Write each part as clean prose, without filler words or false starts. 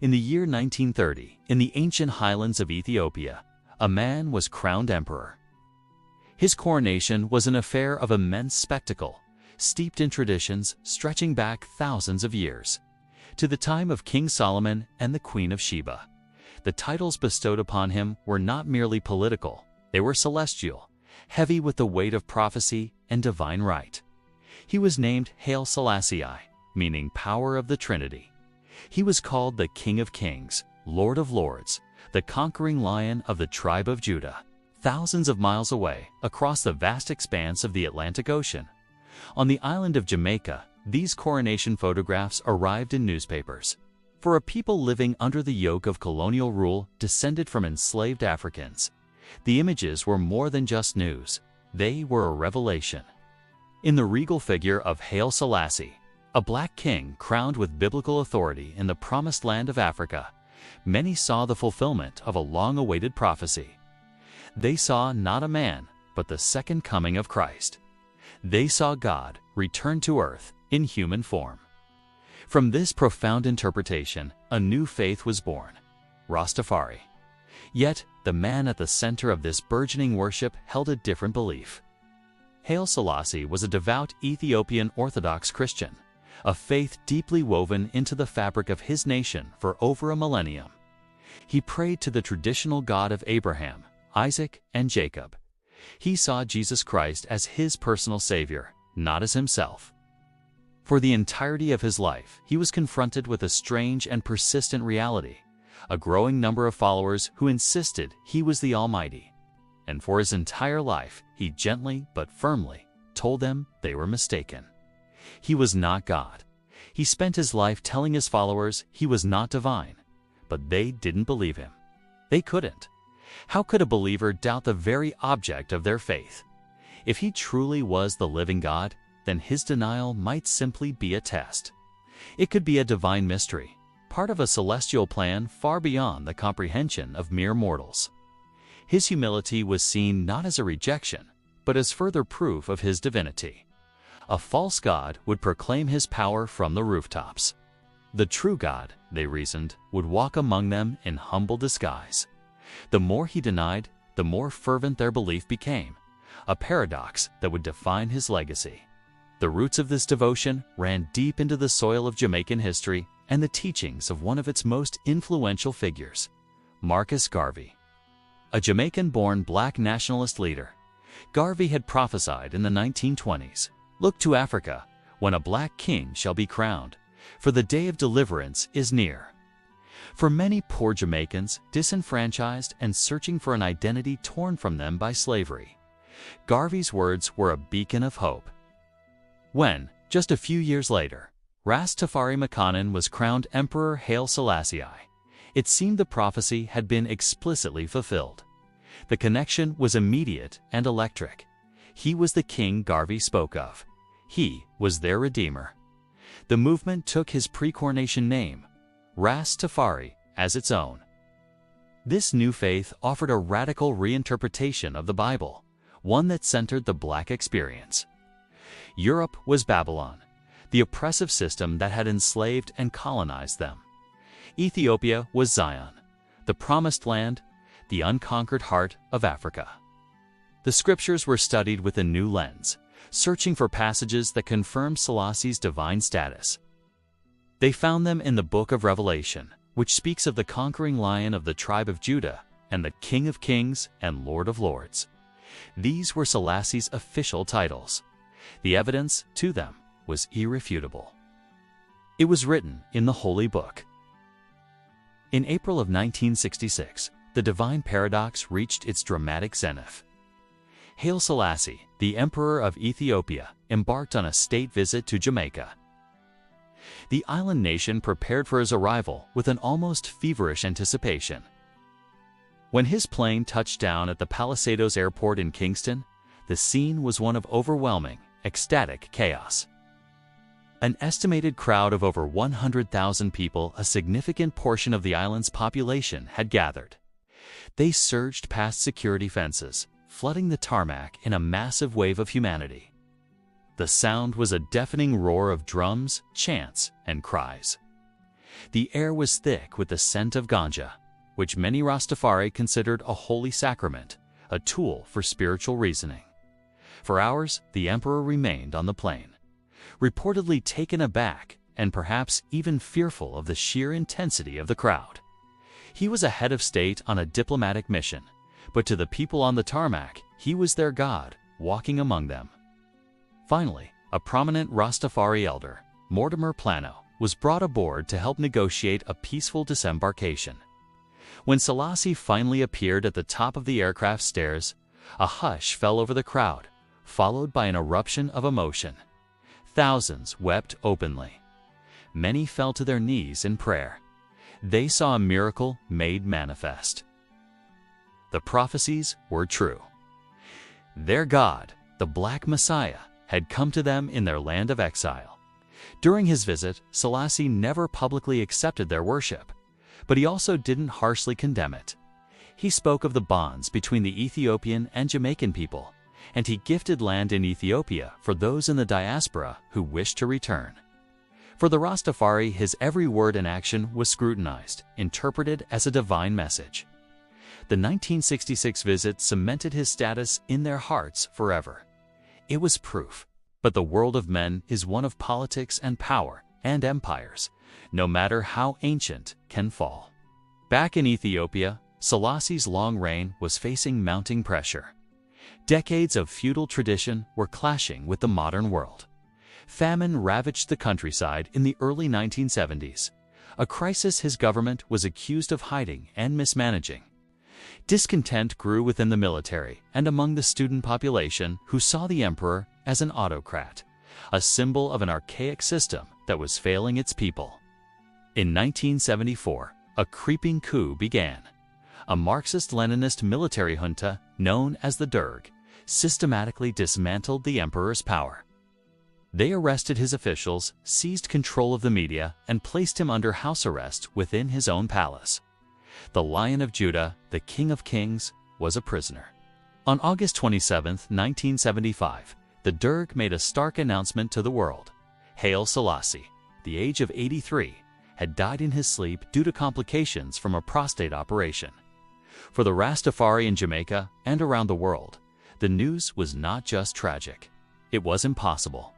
In the year 1930, in the ancient highlands of Ethiopia, a man was crowned emperor. His coronation was an affair of immense spectacle, steeped in traditions stretching back thousands of years, to the time of King Solomon and the Queen of Sheba. The titles bestowed upon him were not merely political, they were celestial, heavy with the weight of prophecy and divine right. He was named Haile Selassie, meaning power of the Trinity. He was called the King of Kings, Lord of Lords, the conquering lion of the tribe of Judah, thousands of miles away across the vast expanse of the Atlantic Ocean. On the island of Jamaica, these coronation photographs arrived in newspapers. For a people living under the yoke of colonial rule descended from enslaved Africans, the images were more than just news, they were a revelation. In the regal figure of Haile Selassie, a black king crowned with biblical authority in the promised land of Africa, many saw the fulfillment of a long-awaited prophecy. They saw not a man, but the second coming of Christ. They saw God return to earth in human form. From this profound interpretation, a new faith was born, Rastafari. Yet, the man at the center of this burgeoning worship held a different belief. Haile Selassie was a devout Ethiopian Orthodox Christian, a faith deeply woven into the fabric of his nation for over a millennium. He prayed to the traditional God of Abraham, Isaac, and Jacob. He saw Jesus Christ as his personal Savior, not as himself. For the entirety of his life, he was confronted with a strange and persistent reality, a growing number of followers who insisted he was the Almighty. And for his entire life, he gently but firmly told them they were mistaken. He was not God. He spent his life telling his followers he was not divine, but they didn't believe him. They couldn't. How could a believer doubt the very object of their faith? If he truly was the living God, then his denial might simply be a test. It could be a divine mystery, part of a celestial plan far beyond the comprehension of mere mortals. His humility was seen not as a rejection, but as further proof of his divinity. A false god would proclaim his power from the rooftops. The true God, they reasoned, would walk among them in humble disguise. The more he denied, the more fervent their belief became, a paradox that would define his legacy. The roots of this devotion ran deep into the soil of Jamaican history and the teachings of one of its most influential figures, Marcus Garvey. A Jamaican-born black nationalist leader, Garvey had prophesied in the 1920s, "Look to Africa, when a black king shall be crowned, for the day of deliverance is near." For many poor Jamaicans, disenfranchised and searching for an identity torn from them by slavery, Garvey's words were a beacon of hope. When, just a few years later, Rastafari was crowned Emperor Haile Selassie, it seemed the prophecy had been explicitly fulfilled. The connection was immediate and electric. He was the king Garvey spoke of. He was their redeemer. The movement took his pre-coronation name, Rastafari, as its own. This new faith offered a radical reinterpretation of the Bible, one that centered the black experience. Europe was Babylon, the oppressive system that had enslaved and colonized them. Ethiopia was Zion, the promised land, the unconquered heart of Africa. The scriptures were studied with a new lens, searching for passages that confirmed Selassie's divine status. They found them in the book of Revelation, which speaks of the conquering lion of the tribe of Judah and the King of Kings and Lord of Lords. These were Selassie's official titles. The evidence to them was irrefutable. It was written in the Holy Book. In April of 1966, the divine paradox reached its dramatic zenith. Haile Selassie, the Emperor of Ethiopia, embarked on a state visit to Jamaica. The island nation prepared for his arrival with an almost feverish anticipation. When his plane touched down at the Palisados Airport in Kingston, the scene was one of overwhelming, ecstatic chaos. An estimated crowd of over 100,000 people, a significant portion of the island's population, had gathered. They surged past security fences, flooding the tarmac in a massive wave of humanity. The sound was a deafening roar of drums, chants, and cries. The air was thick with the scent of ganja, which many Rastafari considered a holy sacrament, a tool for spiritual reasoning. For hours, the emperor remained on the plain, reportedly taken aback and perhaps even fearful of the sheer intensity of the crowd. He was a head of state on a diplomatic mission, but to the people on the tarmac, he was their god, walking among them. Finally, a prominent Rastafari elder, Mortimer Plano, was brought aboard to help negotiate a peaceful disembarkation. When Selassie finally appeared at the top of the aircraft stairs, a hush fell over the crowd, followed by an eruption of emotion. Thousands wept openly. Many fell to their knees in prayer. They saw a miracle made manifest. The prophecies were true. Their God, the Black Messiah, had come to them in their land of exile. During his visit, Selassie never publicly accepted their worship, but he also didn't harshly condemn it. He spoke of the bonds between the Ethiopian and Jamaican people, and he gifted land in Ethiopia for those in the diaspora who wished to return. For the Rastafari, his every word and action was scrutinized, interpreted as a divine message. The 1966 visit cemented his status in their hearts forever. It was proof, but the world of men is one of politics and power, and empires, no matter how ancient, can fall. Back in Ethiopia, Selassie's long reign was facing mounting pressure. Decades of feudal tradition were clashing with the modern world. Famine ravaged the countryside in the early 1970s, a crisis his government was accused of hiding and mismanaging. Discontent grew within the military and among the student population who saw the emperor as an autocrat, a symbol of an archaic system that was failing its people. In 1974, a creeping coup began. A Marxist-Leninist military junta known as the Derg systematically dismantled the emperor's power. They arrested his officials, seized control of the media, and placed him under house arrest within his own palace. The Lion of Judah, the King of Kings, was a prisoner. On August 27, 1975, the Derg made a stark announcement to the world. Haile Selassie, the age of 83, had died in his sleep due to complications from a prostate operation. For the Rastafari in Jamaica and around the world, the news was not just tragic. It was impossible.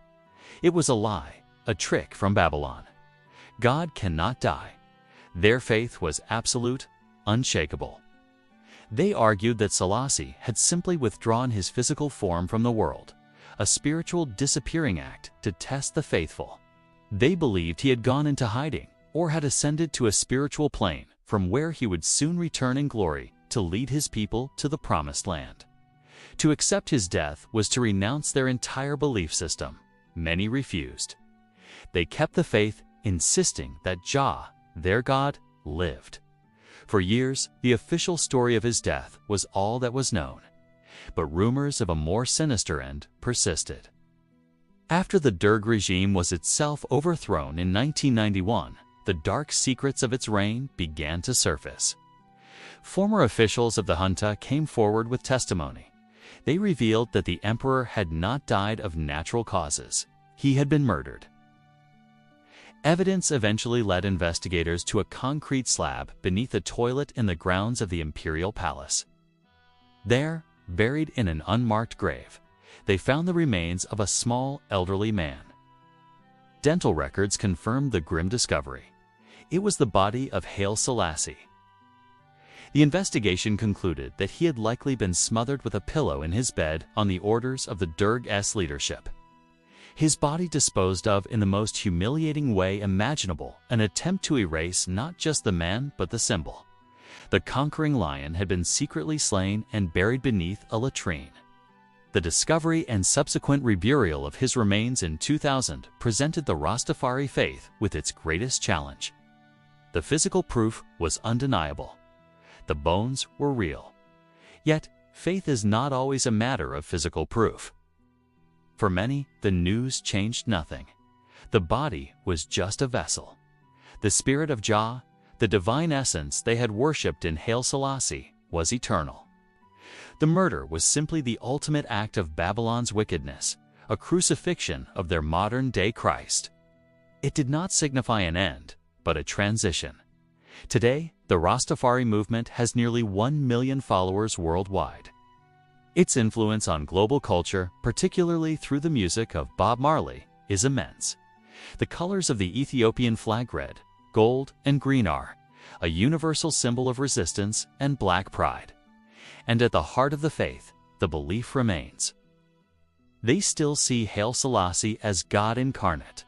It was a lie, a trick from Babylon. God cannot die. Their faith was absolute, unshakable. They argued that Selassie had simply withdrawn his physical form from the world, a spiritual disappearing act to test the faithful. They believed he had gone into hiding or had ascended to a spiritual plane from where he would soon return in glory to lead his people to the promised land. To accept his death was to renounce their entire belief system. Many refused. They kept the faith, insisting that Jah, their God, lived. For years, the official story of his death was all that was known, but rumors of a more sinister end persisted. After the Derg regime was itself overthrown in 1991, the dark secrets of its reign began to surface. Former officials of the junta came forward with testimony. They revealed that the emperor had not died of natural causes. He had been murdered. Evidence eventually led investigators to a concrete slab beneath a toilet in the grounds of the imperial palace. There, buried in an unmarked grave, they found the remains of a small, elderly man. Dental records confirmed the grim discovery. It was the body of Haile Selassie. The investigation concluded that he had likely been smothered with a pillow in his bed on the orders of the Derg's leadership. His body disposed of in the most humiliating way imaginable, an attempt to erase not just the man but the symbol. The conquering lion had been secretly slain and buried beneath a latrine. The discovery and subsequent reburial of his remains in 2000 presented the Rastafari faith with its greatest challenge. The physical proof was undeniable. The bones were real. Yet, faith is not always a matter of physical proof. For many, the news changed nothing. The body was just a vessel. The spirit of Jah, the divine essence they had worshipped in Haile Selassie, was eternal. The murder was simply the ultimate act of Babylon's wickedness, a crucifixion of their modern-day Christ. It did not signify an end, but a transition. Today, the Rastafari movement has nearly 1 million followers worldwide. Its influence on global culture, particularly through the music of Bob Marley, is immense. The colors of the Ethiopian flag, red, gold, and green, are a universal symbol of resistance and black pride. And at the heart of the faith, the belief remains. They still see Haile Selassie as God incarnate.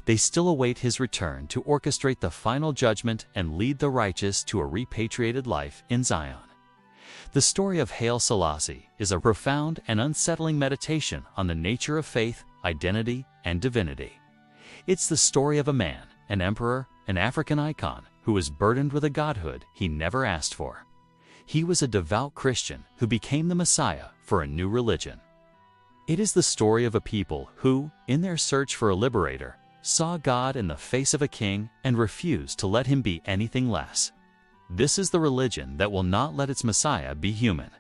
They still await his return to orchestrate the final judgment and lead the righteous to a repatriated life in Zion. The story of Haile Selassie is a profound and unsettling meditation on the nature of faith, identity, and divinity. It's the story of a man, an emperor, an African icon, who was burdened with a godhood he never asked for. He was a devout Christian who became the Messiah for a new religion. It is the story of a people who, in their search for a liberator, saw God in the face of a king and refused to let him be anything less. This is the religion that will not let its Messiah be human.